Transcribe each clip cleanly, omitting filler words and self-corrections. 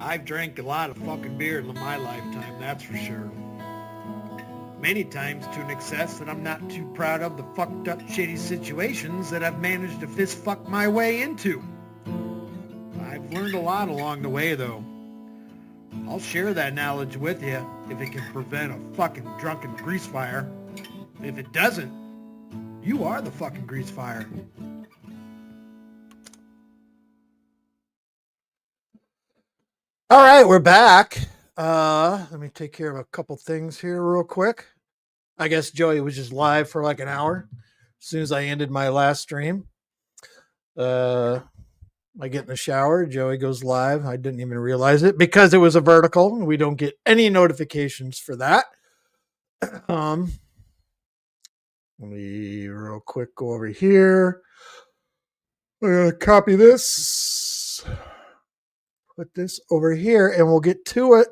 I've drank a lot of fucking beer in my lifetime, that's for sure. Many times to an excess that I'm not too proud of the fucked up shitty situations that I've managed to fist fuck my way into. I've learned a lot along the way though. I'll share that knowledge with you if it can prevent a fucking drunken grease fire. If it doesn't, you are the fucking grease fire. All right, we're back. Let me take care of a couple things here real quick. I guess Joey was just live for like an hour as soon as I ended my last stream. I get in the shower, Joey goes live. I didn't even realize it because it was a vertical and we don't get any notifications for that. Let me real quick go over here. I'm going to copy this, put this over here, and we'll get to it.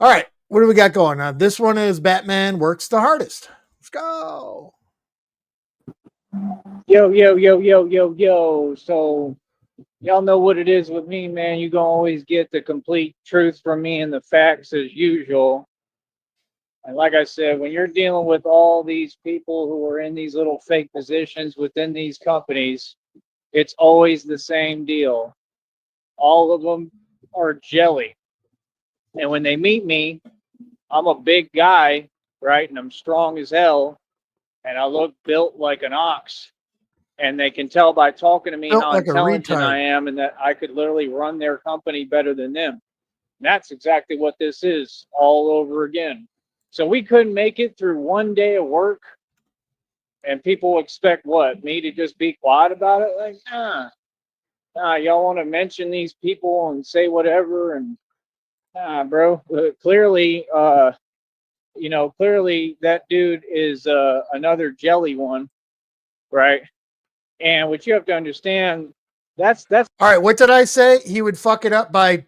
All right, what do we got going on? This one is Batman Works the Hardest. Let's go. Yo. So, y'all know what it is with me, man. You gonna always get the complete truth from me and the facts as usual. And like I said, when you're dealing with all these people who are in these little fake positions within these companies, it's always the same deal. All of them are jelly. And when they meet me, I'm a big guy, right? And I'm strong as hell. And I look built like an ox. And they can tell by talking to me Built how like a intelligent retard. I am and that I could literally run their company better than them. And that's exactly what this is all over again. So we couldn't make it through one day of work. And people expect what? Me to just be quiet about it? Like, nah, y'all want to mention these people and say whatever. And nah, bro, clearly that dude is another jelly one, right? And what you have to understand, that's All right, what did I say? He would fuck it up by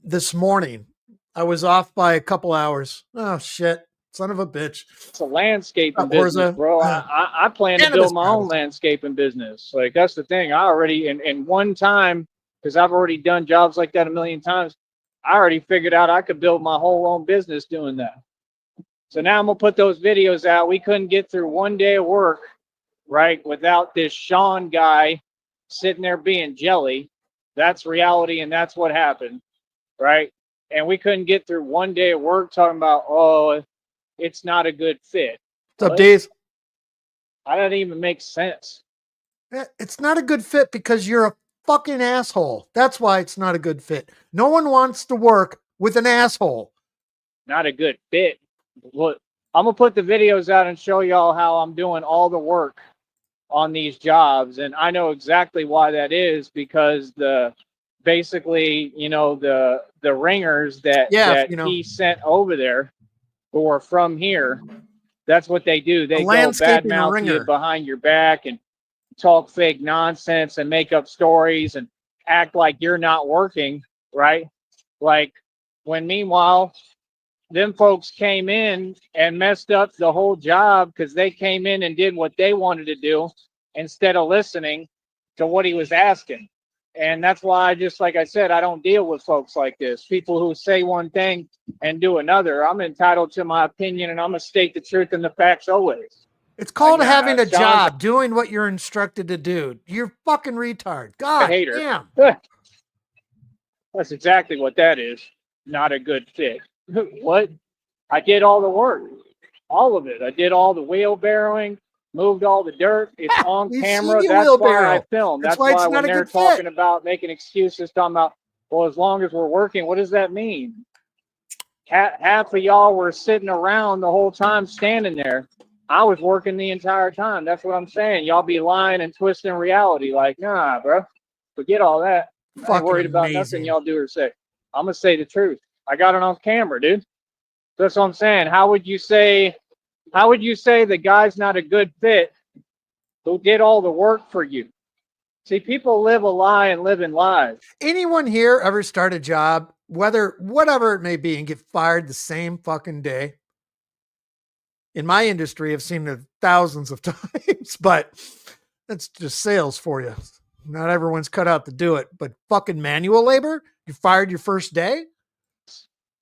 this morning. I was off by a couple hours. Oh, shit. Son of a bitch. it's a landscaping Up, business, Horza. bro. I plan to Cannabis build my own products. landscaping business. Like, that's the thing. I already, in one time, because I've already done jobs like that a million times, I already figured out I could build my whole own business doing that. So now I'm going to put those videos out. We couldn't get through one day of work, right, without this Sean guy sitting there being jelly. That's reality, and that's what happened, right? And we couldn't get through one day of work talking about, oh, it's not a good fit. What's up, Dave? That doesn't even make sense. It's not a good fit because you're a fucking asshole. That's why it's not a good fit. No one wants to work with an asshole. Not a good fit. Look, I'm going to put the videos out and show y'all how I'm doing all the work on these jobs. And I know exactly why that is, because the ringers that he sent over there who are from here, that's what they do. They go badmouth you behind your back and talk fake nonsense and make up stories and act like you're not working, right? Like, when meanwhile, them folks came in and messed up the whole job because they came in and did what they wanted to do instead of listening to what he was asking. And that's why, just like I said, I don't deal with folks like this. People who say one thing and do another. I'm entitled to my opinion, and I'm going to state the truth and the facts always. It's called having a job, doing what you're instructed to do. You're fucking retard. God damn. That's exactly what that is. Not a good fit. What? I did all the work. All of it. I did all the wheelbarrowing, moved all the dirt. It's on camera. That's why I film. That's why when they're talking about making excuses, talking about, well, as long as we're working, what does that mean? Half of y'all were sitting around the whole time standing there. I was working the entire time. That's what I'm saying. Y'all be lying and twisting reality. Like, nah, bro. Forget all that. I ain't worried about nothing y'all do or say. I'm going to say the truth. I got it on camera, dude. That's what I'm saying. How would you say the guy's not a good fit who did all the work for you? See, people live a lie and live in lies. Anyone here ever start a job, whatever it may be, and get fired the same fucking day? In my industry, I've seen it thousands of times, but That's just sales for you. Not everyone's cut out to do it, but fucking manual labor, you fired your first day?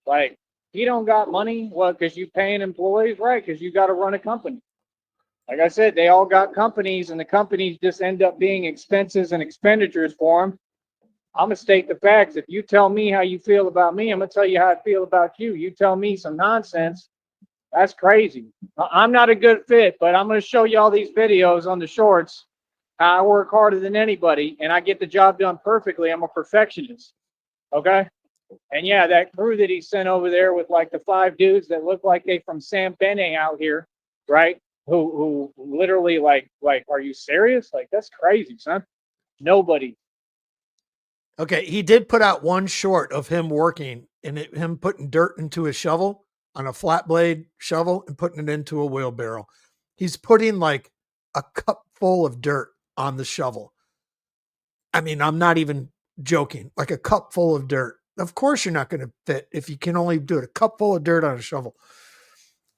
Like, you don't got money, what, because you paying employees, right? Because you got to run a company. Like I said, they all got companies, and the companies just end up being expenses and expenditures for them. I'm going to state the facts. If you tell me how you feel about me, I'm going to tell you how I feel about you. You tell me some nonsense, that's crazy. I'm not a good fit, but I'm going to show you all these videos on the shorts. I work harder than anybody, and I get the job done perfectly. I'm a perfectionist. Okay? And yeah, that crew that he sent over there with like the 5 dudes that look like they from San Bene out here, right? Who literally like, are you serious? Like, that's crazy, son. Nobody. Okay, he did put out one short of him working and him putting dirt into a shovel on a flat blade shovel and putting it into a wheelbarrow. He's putting like a cup full of dirt on the shovel. I mean, I'm not even joking. Like a cup full of dirt. Of course, you're not going to fit if you can only do it. A cup full of dirt on a shovel.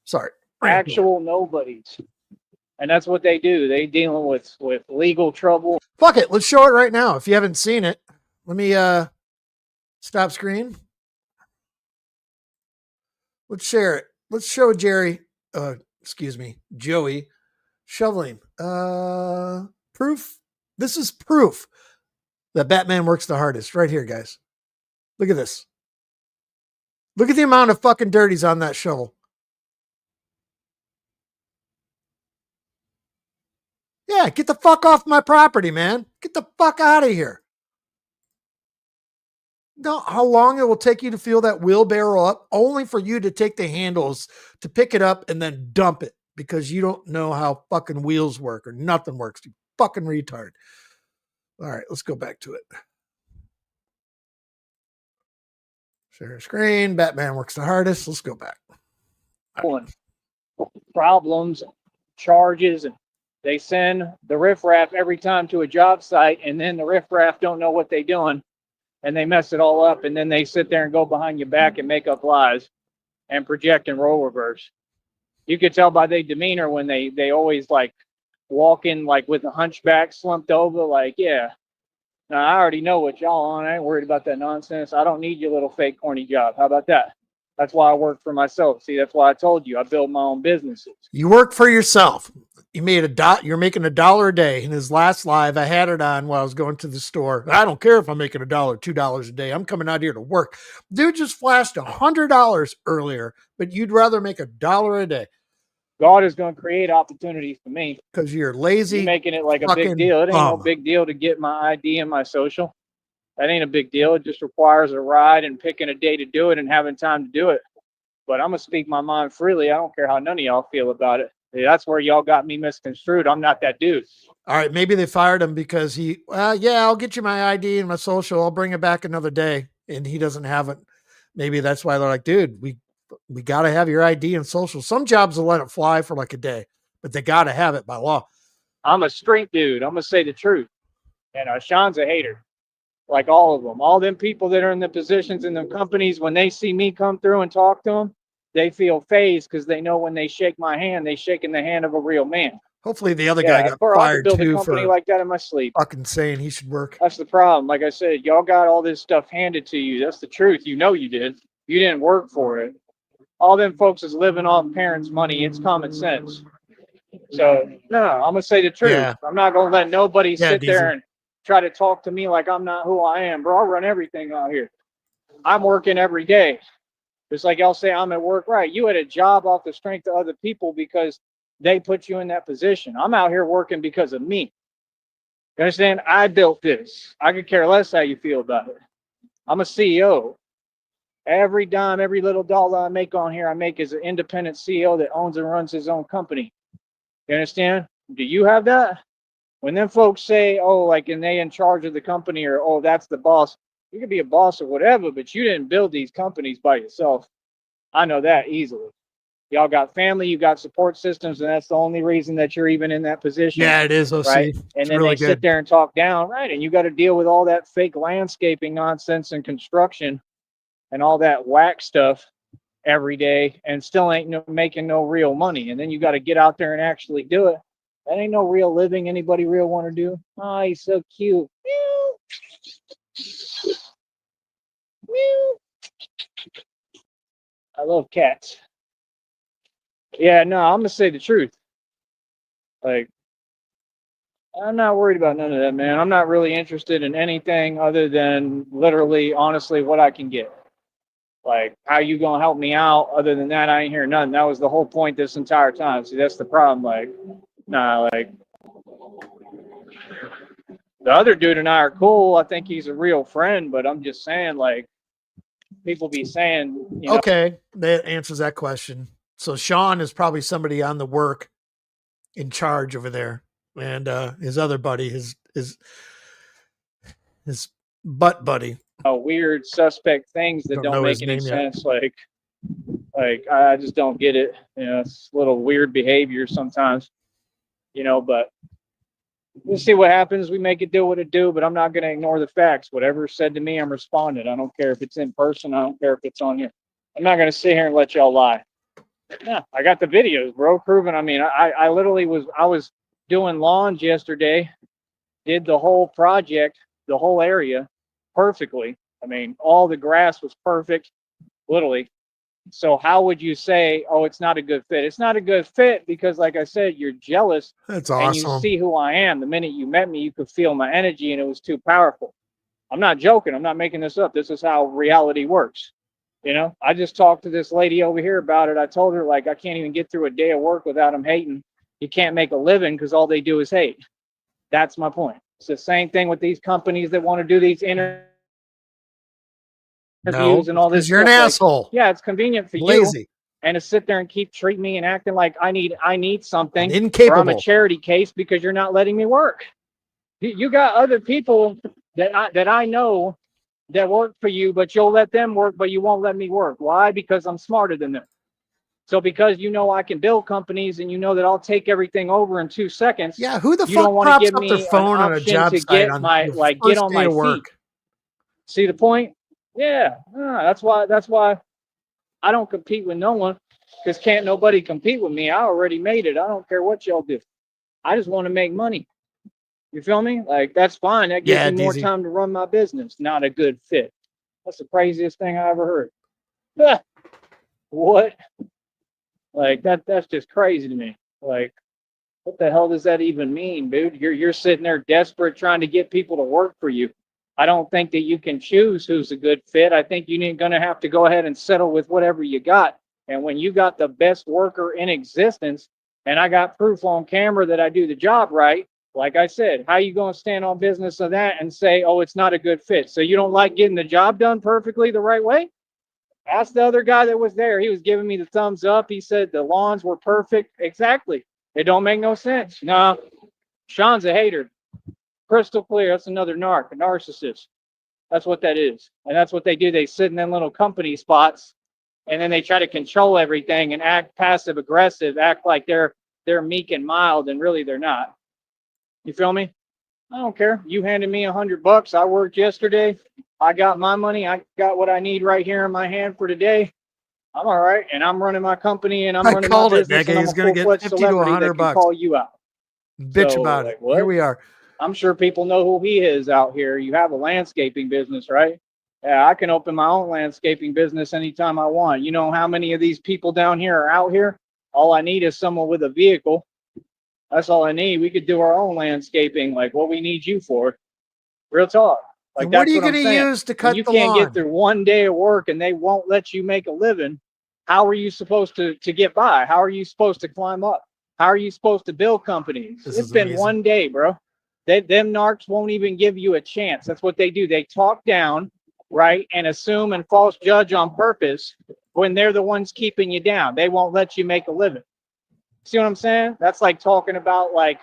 Sorry. Actual nobodies. And that's what they do. They dealing with legal trouble. Fuck it. Let's show it right now. If you haven't seen it, let me stop screen. Let's share it. Let's show Joey shoveling. Proof. This is proof that Batman works the hardest right here, guys. Look at this. Look at the amount of fucking dirt he's on that shovel. Yeah, get the fuck off my property, man. Get the fuck out of here. Know how long it will take you to fill that wheelbarrow up, only for you to take the handles to pick it up and then dump it because you don't know how fucking wheels work or nothing works. You fucking retard. All right, let's go back to it. Share screen. Batman works the hardest. Let's go back. Problems, charges, and they send the riffraff every time to a job site, and then the riffraff don't know what they're doing, and they mess it all up, and then they sit there and go behind your back and make up lies and project and role reverse. You could tell by their demeanor when they always like walk in like with a hunchback slumped over, like, yeah, now I already know what y'all on. I ain't worried about that nonsense. I don't need your little fake corny job. How about that? That's why I work for myself. See, that's why I told you I build my own businesses. You work for yourself. You made you're making $1 a day. In his last live, I had it on while I was going to the store. I don't care if I'm making $1, $2 a day. I'm coming out here to work. Dude just flashed $100 earlier, but you'd rather make $1 a day. God is going to create opportunities for me. Because you're lazy. You're making it like a big deal. It ain't no big deal to get my ID and my social. That ain't a big deal. It just requires a ride and picking a day to do it and having time to do it. But I'm going to speak my mind freely. I don't care how none of y'all feel about it. That's where y'all got me misconstrued. I'm not that dude. All right. Maybe they fired him because I'll get you my ID and my social. I'll bring it back another day. And he doesn't have it. Maybe that's why they're like, dude, we got to have your ID and social. Some jobs will let it fly for like a day, but they got to have it by law. I'm a straight dude. I'm going to say the truth. And Sean's a hater. Like all of them. All them people that are in the positions in the companies, when they see me come through and talk to them, they feel phased because they know when they shake my hand, they shaking the hand of a real man. Hopefully the other guy got fired build too a company for like that in my sleep. Fucking saying he should work. That's the problem. Like I said, y'all got all this stuff handed to you. That's the truth. You know you did. You didn't work for it. All them folks is living off parents' money. It's common sense. So no, I'm gonna say the truth. Yeah. I'm not gonna let nobody sit there and try to talk to me like I'm not who I am, bro. I run everything out here. I'm working every day. Just like y'all say, I'm at work, right? You had a job off the strength of other people because they put you in that position. I'm out here working because of me. You understand? I built this. I could care less how you feel about it. I'm a CEO. Every dime, every little dollar I make on here, I make as an independent CEO that owns and runs his own company. You understand? Do you have that? When them folks say, oh, like, and they in charge of the company, or, oh, that's the boss. You could be a boss or whatever, but you didn't build these companies by yourself. I know that easily. Y'all got family, you got support systems, and that's the only reason that you're even in that position. Yeah, it is, OC. Right? And then really they sit there and talk down, right? And you got to deal with all that fake landscaping nonsense and construction and all that whack stuff every day, and still ain't making no real money. And then you got to get out there and actually do it. That ain't no real living anybody real want to do. Oh, he's so cute. Meow. Meow. I love cats. Yeah, no, I'm gonna say the truth. Like, I'm not worried about none of that, man. I'm not really interested in anything other than literally, honestly, what I can get. Like, how you gonna help me out? Other than that, I ain't hear nothing. That was the whole point this entire time. See, that's the problem. Like, nah, like the other dude and I are cool. I think he's a real friend, but I'm just saying, like, people be saying, you know, Okay, that answers that question. So Sean is probably somebody on the work in charge over there, and his other buddy, his butt buddy. weird, suspect things that Don't don't know make his any name yet. sense. Like I just don't get it. You know, it's a little weird behavior sometimes. You know, but we'll see what happens. We make it do what it do, but I'm not going to ignore the facts. Whatever's said to me, I'm responding. I don't care if it's in person. I don't care if it's on here. I'm not going to sit here and let y'all lie. Yeah, I got the videos, bro, proving. I mean, I literally was doing lawns yesterday, did the whole project, the whole area perfectly. I mean, all the grass was perfect, literally. So how would you say, oh, it's not a good fit? It's not a good fit because, like I said, you're jealous That's and you awesome. see who I am. The minute you met me, you could feel my energy and it was too powerful. I'm not joking. I'm not making this up. This is how reality works. You know, I just talked to this lady over here about it. I told her, like, I can't even get through a day of work without them hating. You can't make a living because all they do is hate. That's my point. It's the same thing with these companies that want to do these interviews No, and all because this you're an stuff. Like, asshole. yeah, it's convenient for you Lazy. and to sit there and keep treating me and acting like I need something, or I'm a Incapable. charity case because you're not letting me work. You got other people that I know that work for you, but you'll let them work, but you won't let me work. Why? Because I'm smarter than them. So because you know I can build companies and you know that I'll take everything over in 2 seconds, Yeah, who the you fuck don't want to props give up their me an phone on a option job to site get on my the get first on day my of feet. work? See the point? Yeah. That's why I don't compete with no one because can't nobody compete with me. I already made it. I don't care what y'all do. I just want to make money. You feel me? Like, that's fine. That gives Yeah, me more DZ. time to run my business. Not a good fit. That's the craziest thing I ever heard. What? Like, that's just crazy to me. Like, what the hell does that even mean, dude? You're sitting there desperate trying to get people to work for you. I don't think that you can choose who's a good fit. I think you're going to have to go ahead and settle with whatever you got. And when you got the best worker in existence, and I got proof on camera that I do the job right, like I said, how you going to stand on business of that and say, oh, it's not a good fit? So you don't like getting the job done perfectly the right way? Ask the other guy that was there. He was giving me the thumbs up. He said the lawns were perfect. Exactly. It don't make no sense. No, Sean's a hater. Crystal clear. That's another a narcissist. That's what that is. And that's what they do. They sit in them little company spots and then they try to control everything and act passive aggressive, act like they're meek and mild, and really they're not. You feel me? I don't care. You handed me $100. I worked yesterday. I got my money. I got what I need right here in my hand for today. I'm all right, and I'm running my company, and I'm I running my called it, business, nigga. and I'm He's a gonna get full-fledged 50 to celebrity that 100 can bucks. call you out. Bitch So, about like, it. what? Here we are. I'm sure people know who he is out here. You have a landscaping business, right? Yeah, I can open my own landscaping business anytime I want. You know how many of these people down here are out here? All I need is someone with a vehicle. That's all I need. We could do our own landscaping, like what we need you for. Real talk. Like, And what are that's you what I'm going to saying. use to When cut you the can't get lawn? through one day of work and they won't let you make a living, how are you supposed to get by? How are you supposed to climb up? How are you supposed to build companies? This It's is been amazing. one day, bro. Them narcs won't even give you a chance. That's what they do. They talk down, right, and assume and false judge on purpose when they're the ones keeping you down. They won't let you make a living. See what I'm saying? That's like talking about, like,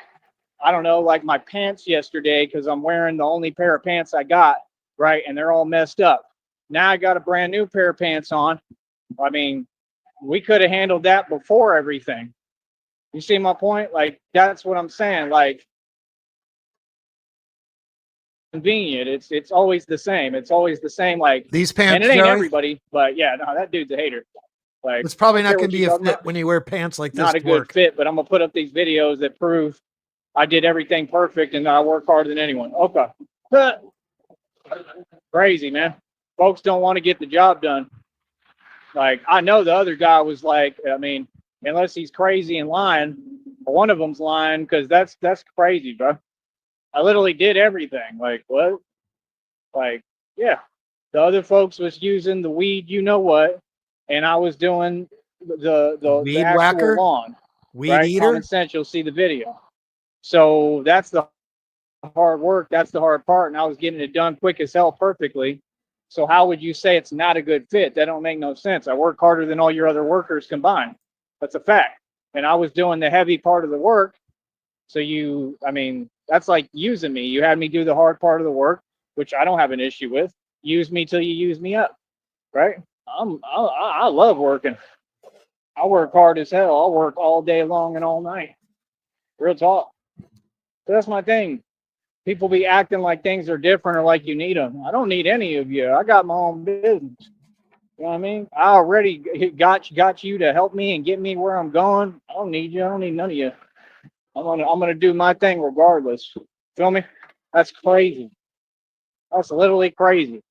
I don't know, like my pants yesterday because I'm wearing the only pair of pants I got, right? And they're all messed up. Now I got a brand new pair of pants on. I mean, we could have handled that before everything. You see my point? Like, that's what I'm saying. Like, convenient. It's always the same. It's always the same. Like, These and pants, it ain't Joey, everybody, but yeah, no, that dude's a hater. Like, it's probably I not care going what to you be a talking fit about. when you wear pants like this Not a to good work. fit, but I'm gonna put up these videos that prove I did everything perfect and I work harder than anyone. Okay. Crazy, man. Folks don't want to get the job done. Like, I know the other guy was like, I mean, unless he's crazy and lying, one of them's lying, because that's crazy, bro. I literally did everything. Like, what? Like, yeah. The other folks was using the weed, you know what, and I was doing the Weed actual whacker? lawn. Weed Right? eater? Common sense, you'll see the video. So that's the hard work. That's the hard part. And I was getting it done quick as hell perfectly. So how would you say it's not a good fit? That don't make no sense. I work harder than all your other workers combined. That's a fact. And I was doing the heavy part of the work. So I mean, that's like using me. You had me do the hard part of the work, which I don't have an issue with. Use me till you use me up, right? I love working. I work hard as hell. I'll work all day long and all night. Real talk. So that's my thing. People be acting like things are different or like you need them. I don't need any of you. I got my own business. You know what I mean? I already got you to help me and get me where I'm going. I don't need you. I don't need none of you. I'm gonna do my thing regardless. Feel me? That's crazy. That's literally crazy.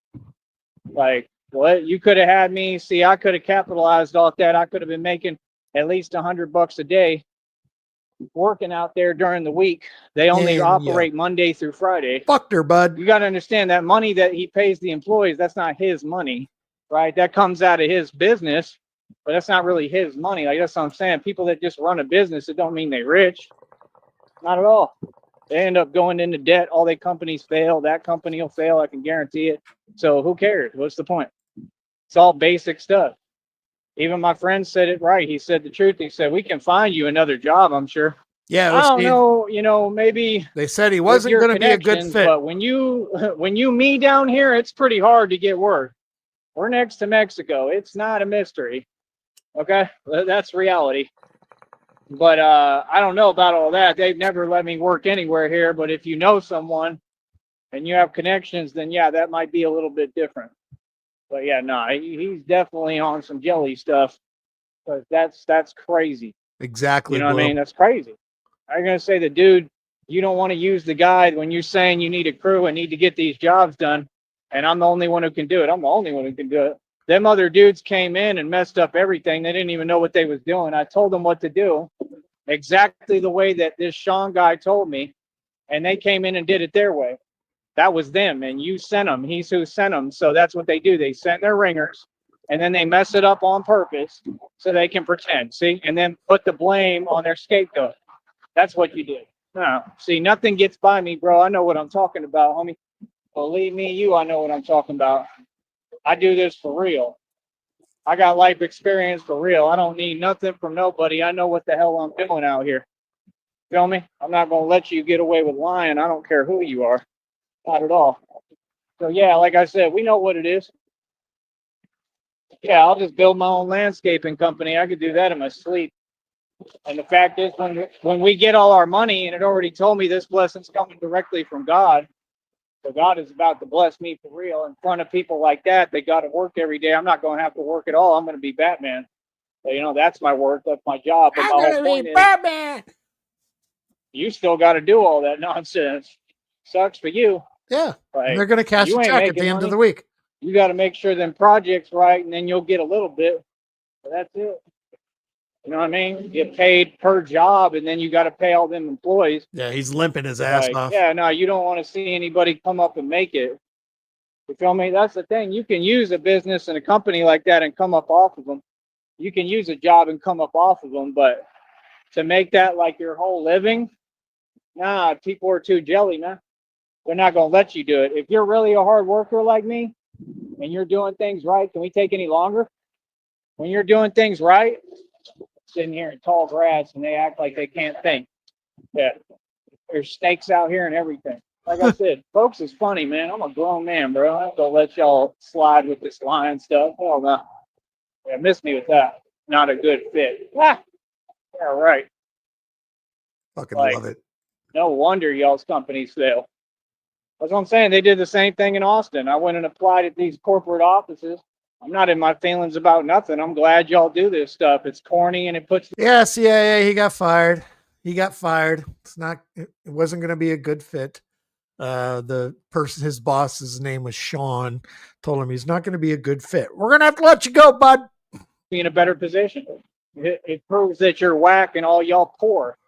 Like, what? You could have had me. See, I could have capitalized off that. I could have been making at least $100 a day working out there during the week. They only operate Monday through Friday. Fucked her, bud. You got to understand that money that he pays the employees, that's not his money, right? That comes out of his business, but that's not really his money. Like, that's what I'm saying. People that just run a business, it don't mean they're rich. Not at all. They end up going into debt. All their companies fail. That company will fail. I can guarantee it. So who cares? What's the point? It's all basic stuff. Even my friend said it right. He said the truth. He said, we can find you another job, I'm sure. Yeah, I don't know, maybe they said he wasn't going to be a good fit. But when you me down here, it's pretty hard to get work. We're next to Mexico. It's not a mystery. Okay? That's reality. But I don't know about all that. They've never let me work anywhere here. But if you know someone and you have connections, then yeah, that might be a little bit different. But yeah, no, he's definitely on some jelly stuff. But that's crazy. Exactly. You know what I mean? That's crazy. I'm gonna say the dude, you don't want to use the guy when you're saying you need a crew and need to get these jobs done, and I'm the only one who can do it. I'm the only one who can do it. Them other dudes came in and messed up everything. They didn't even know what they was doing. I told them what to do, exactly the way that this Sean guy told me, and they came in and did it their way. That was them, and you sent them. He's who sent them. So that's what they do. They send their ringers, and then they mess it up on purpose so they can pretend. See, and then put the blame on their scapegoat. That's what you did. No, see, nothing gets by me, bro. I know what I'm talking about, homie. Believe me, I know what I'm talking about. I do this for real. I got life experience for real. I don't need nothing from nobody. I know what the hell I'm doing out here. Feel me? I'm not going to let you get away with lying. I don't care who you are. Not at all. So, yeah, like I said, we know what it is. Yeah, I'll just build my own landscaping company. I could do that in my sleep. And the fact is, when we get all our money, and it already told me this blessing's coming directly from God, so God is about to bless me for real in front of people like that. They got to work every day. I'm not going to have to work at all. I'm going to be Batman. So, that's my work. That's my job. But I'm going to be Batman. You still got to do all that nonsense. Sucks for you. Yeah. Like, they're going to cash a check at the end of the week. You got to make sure them projects right, and then you'll get a little bit. But that's it. You know what I mean? You get paid per job, and then you got to pay all them employees. Yeah, he's limping his ass off. Yeah, no, you don't want to see anybody come up and make it. You feel me? That's the thing. You can use a business and a company like that and come up off of them. You can use a job and come up off of them, but to make that like your whole living, nah, people are too jelly, man. They're not going to let you do it. If you're really a hard worker like me and you're doing things right, can we take any longer? When you're doing things right, sitting here in tall grass and they act like they can't think. Yeah, there's snakes out here and everything. Like I said, folks is funny, man. I'm a grown man, bro. I have to let y'all slide with this lying stuff. Hell no. Yeah, miss me with that. Not a good fit. Ah, yeah, right. Fucking love it. No wonder y'all's companies fail. That's what I'm saying. They did the same thing in Austin. I went and applied at these corporate offices. I'm not in my feelings about nothing. I'm glad y'all do this stuff. It's corny and it puts. Yeah, CIA, he got fired. He got fired. It wasn't going to be a good fit. The person, his boss's name was Sean, told him he's not going to be a good fit. We're going to have to let you go, bud. Be in a better position. It proves that you're whack and all y'all poor.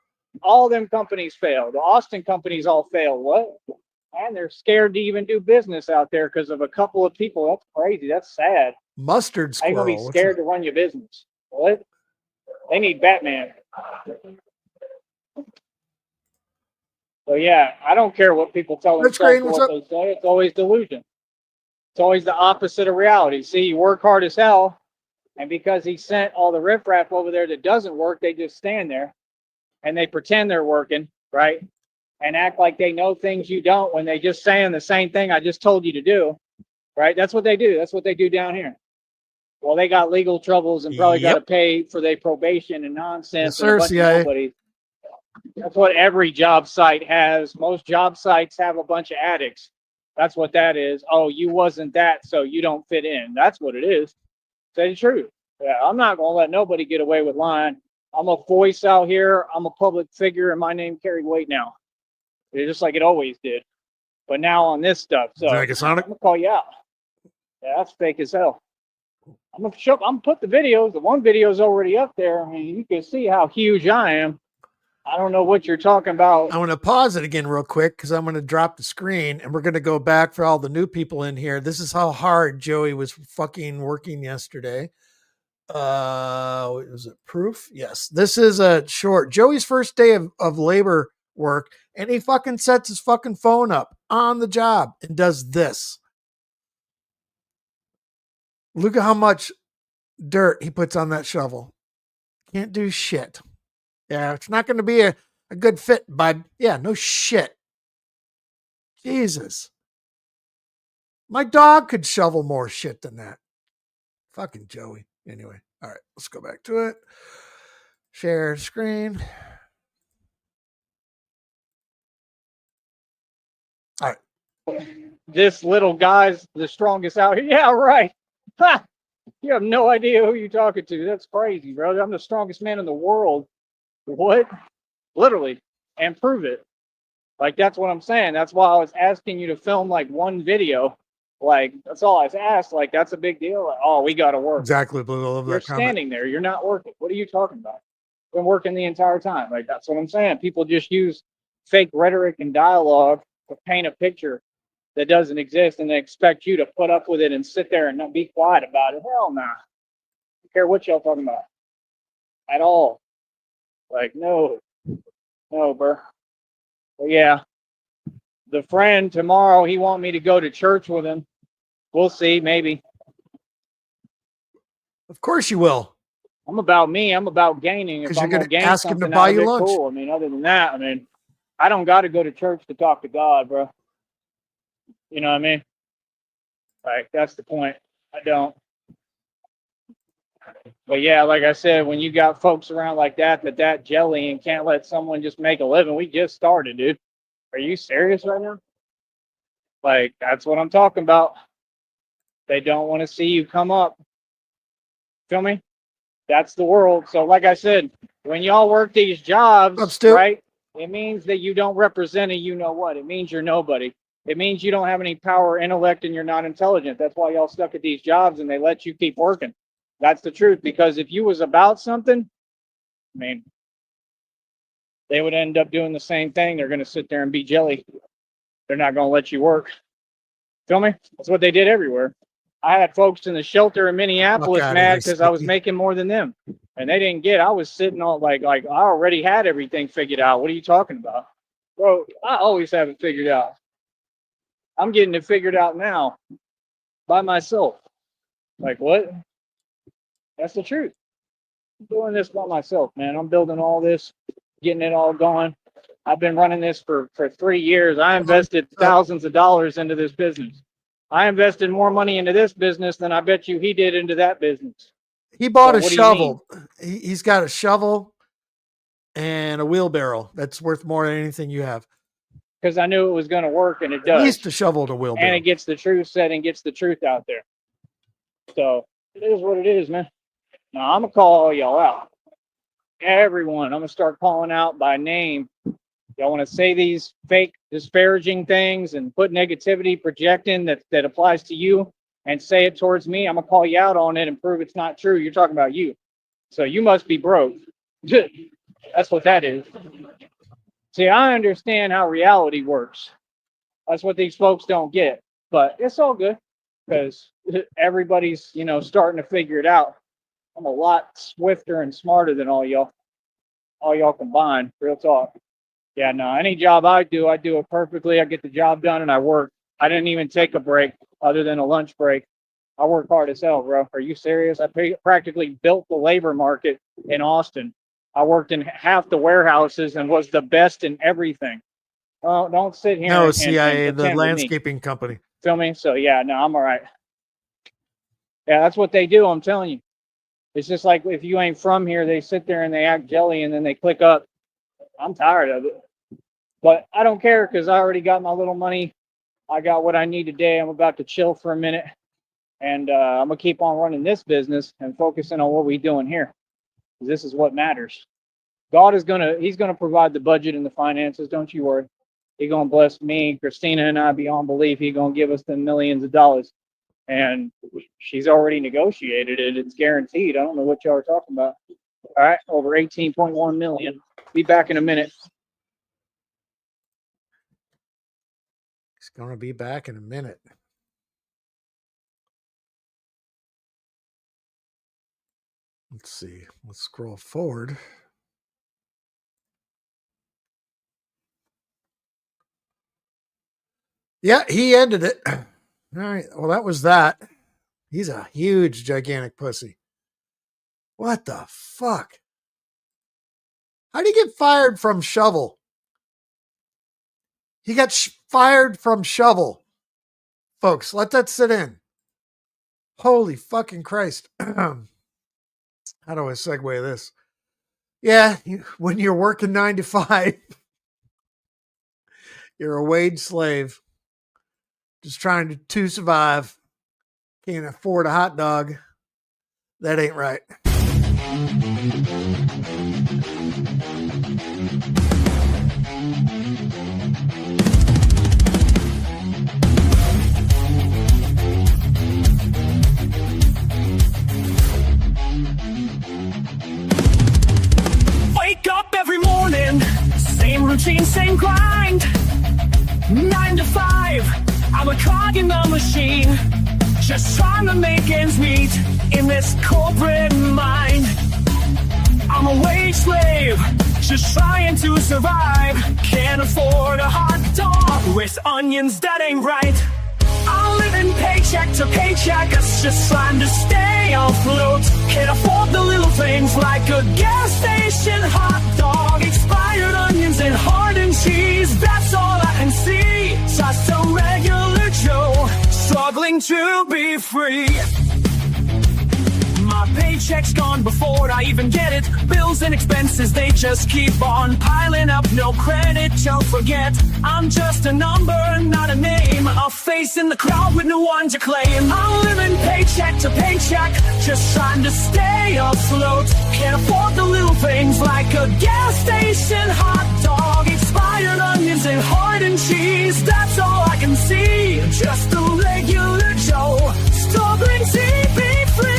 All them companies failed. The Austin companies all failed. What? And they're scared to even do business out there because of a couple of people. That's crazy. That's sad. Mustard They're squirrel. gonna be scared to run your business. What? They need Batman. So yeah, I don't care what people tell themselves or what they say. It's always delusion. It's always the opposite of reality. See, you work hard as hell, and because he sent all the riffraff over there that doesn't work, they just stand there and they pretend they're working, right? And act like they know things you don't when they just saying the same thing I just told you to do, right? That's what they do. That's what they do down here. Well, they got legal troubles and probably got to pay for their probation and nonsense and a bunch of nobody. That's what every job site has. Most job sites have a bunch of addicts. That's what that is. Oh, you wasn't that, so you don't fit in. That's what it is. Say the truth. Yeah, I'm not going to let nobody get away with lying. I'm a voice out here. I'm a public figure, and my name carried weight now. It's just like it always did. But now on this stuff, so I'm going to call you out. Yeah, that's fake as hell. I'm gonna put the videos. The one video is already up there. I mean, you can see how huge I am. I don't know what you're talking about. I want to pause it again real quick because I'm going to drop the screen and we're going to go back for all the new people in here. This is how hard Joey was fucking working yesterday. Was it proof? Yes. This is a short. Joey's first day of labor work, and he fucking sets his fucking phone up on the job and does this. Look at how much dirt he puts on that shovel. Can't do shit. Yeah, it's not going to be a good fit, bud. Yeah, no shit. Jesus. My dog could shovel more shit than that. Fucking Joey. Anyway, all right, let's go back to it. Share screen. All right. This little guy's the strongest out here. Yeah, right. Ha! You have no idea who you're talking to. That's crazy, bro. I'm the strongest man in the world. What? Literally. And prove it. Like, that's what I'm saying. That's why I was asking you to film like one video. Like, that's all I was asked. Like, that's a big deal. Like, oh, we got to work. Exactly, Blue. I love that You're standing there. You're not working. What are you talking about? Been working the entire time. Like, that's what I'm saying. People just use fake rhetoric and dialogue to paint a picture that doesn't exist, and they expect you to put up with it and sit there and not be quiet about it. Hell nah. Don't care what y'all talking about at all. Like, no, bro. But yeah, the friend tomorrow, he want me to go to church with him. We'll see, maybe. Of course you will. I'm about me. I'm about gaining. Because you're going to ask him to buy you lunch. Cool. I mean, other than that, I mean, I don't got to go to church to talk to God, bro. You know what I mean? Like, that's the point. I don't. But yeah, like I said, when you got folks around like that jelly and can't let someone just make a living, we just started, dude. Are you serious right now? Like, that's what I'm talking about. They don't want to see you come up. Feel me? That's the world. So like I said, when y'all work these jobs, right, it means that you don't represent a you know what. It means you're nobody. It means you don't have any power or intellect and you're not intelligent. That's why y'all stuck at these jobs and they let you keep working. That's the truth. Because if you was about something, I mean, they would end up doing the same thing. They're going to sit there and be jelly. They're not going to let you work. Feel me? That's what they did everywhere. I had folks in the shelter in Minneapolis mad because I was making more than them. And they didn't get, I was sitting all like I already had everything figured out. What are you talking about? Bro, I always have it figured out. I'm getting it figured out now by myself. Like, what? That's the truth. I'm doing this by myself, man. I'm building all this, getting it all going. I've been running this for 3 years. I invested thousands of dollars into this business. I invested more money into this business than I bet you he did into that business. He bought a shovel. He's got a shovel and a wheelbarrow. That's worth more than anything you have. Because I knew it was going to work, and it does. At least a shovel to wheelbarrow. And it gets the truth said and gets the truth out there. So it is what it is, man. Now, I'm going to call all y'all out. everyone. I'm going to start calling out by name. Y'all want to say these fake, disparaging things and put negativity projecting that applies to you and say it towards me, I'm going to call you out on it and prove it's not true. You're talking about you. So you must be broke. That's what that is. See, I understand how reality works. That's what these folks don't get. But it's all good because everybody's, starting to figure it out. I'm a lot swifter and smarter than all y'all combined. Real talk. Yeah, no, any job I do it perfectly. I get the job done and I work. I didn't even take a break other than a lunch break. I work hard as hell, bro. Are you serious? I practically built the labor market in Austin. I worked in half the warehouses and was the best in everything. Oh, don't sit here. No, and CIA, and the landscaping company. Feel me? So yeah, no, I'm all right. Yeah, that's what they do. I'm telling you. It's just like if you ain't from here, they sit there and they act jelly and then they click up. I'm tired of it. But I don't care because I already got my little money. I got what I need today. I'm about to chill for a minute. And I'm going to keep on running this business and focusing on what we're doing here. This is what matters. God is he's going to provide the budget and the finances. Don't you worry. He's going to bless me, Christina, and I beyond belief. He's going to give us the millions of dollars. And she's already negotiated it. It's guaranteed. I don't know what y'all are talking about. All right, over 18.1 million. Be back in a minute. He's going to be back in a minute. Let's see. Let's scroll forward. Yeah, he ended it. All right. Well, that was that. He's a huge, gigantic pussy. What the fuck? How did he get fired from Shovel? He got fired from Shovel. Folks, let that sit in. Holy fucking Christ. How do I segue this? Yeah, when you're working 9 to 5, you're a wage slave. Just trying to survive. Can't afford a hot dog. That ain't right. Wake up every morning, same routine, same grind. 9 to 5. I'm a cog in the machine, just trying to make ends meet in this corporate mind. I'm a wage slave, just trying to survive. Can't afford a hot dog with onions, that ain't right. I'm living paycheck to paycheck, just trying to stay afloat. Can't afford the little things like a gas station hot dog, expired onions and hardened cheese. That's all I can see. Just a regular Joe, struggling to be free. My paycheck's gone before I even get it. Bills and expenses, they just keep on piling up. No credit, don't forget, I'm just a number, not a name. A face in the crowd with no one to claim. I'm living paycheck to paycheck, just trying to stay afloat. Can't afford the little things like a gas station hot dog, expired onions and hardened cheese. That's all I can see. Just a regular Joe, struggling to be free.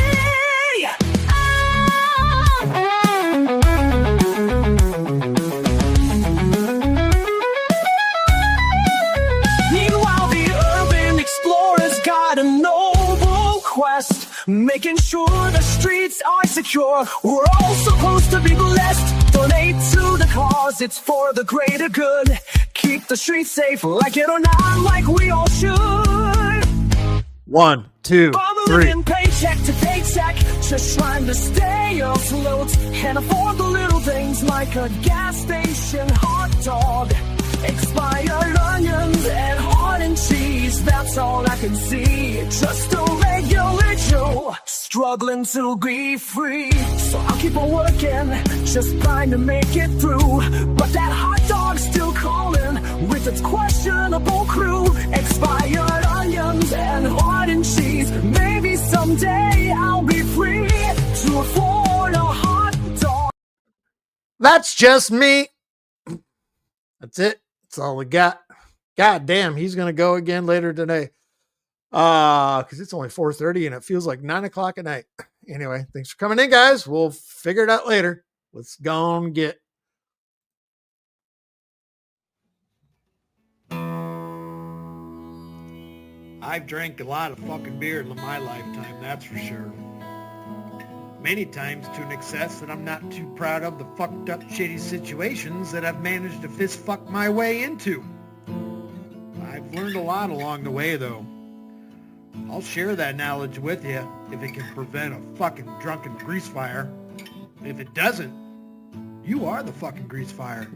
Making sure the streets are secure. We're all supposed to be blessed. Donate to the cause, it's for the greater good. Keep the streets safe, like it or not, like we all should. 1, 2, 3. Paycheck to paycheck, just trying to stay afloat. Can't afford the little things like a gas station hot dog, expired onions and hardened cheese. That's all I can see. Just a regular Joe, struggling to be free. So I'll keep on working, just trying to make it through. But that hot dog's still calling with its questionable crew. Expired onions and hardened cheese. Maybe someday I'll be free to afford a hot dog. That's just me. That's it. That's all we got. God damn, he's gonna go again later today. Because it's only 4:30 and it feels like 9 o'clock at night. Anyway, thanks for coming in, guys. We'll figure it out later. Let's go and get. I've drank a lot of fucking beer in my lifetime, that's for sure. Many times to an excess that I'm not too proud of the fucked up shitty situations that I've managed to fist fuck my way into. I've learned a lot along the way though. I'll share that knowledge with you if it can prevent a fucking drunken grease fire. If it doesn't, you are the fucking grease fire.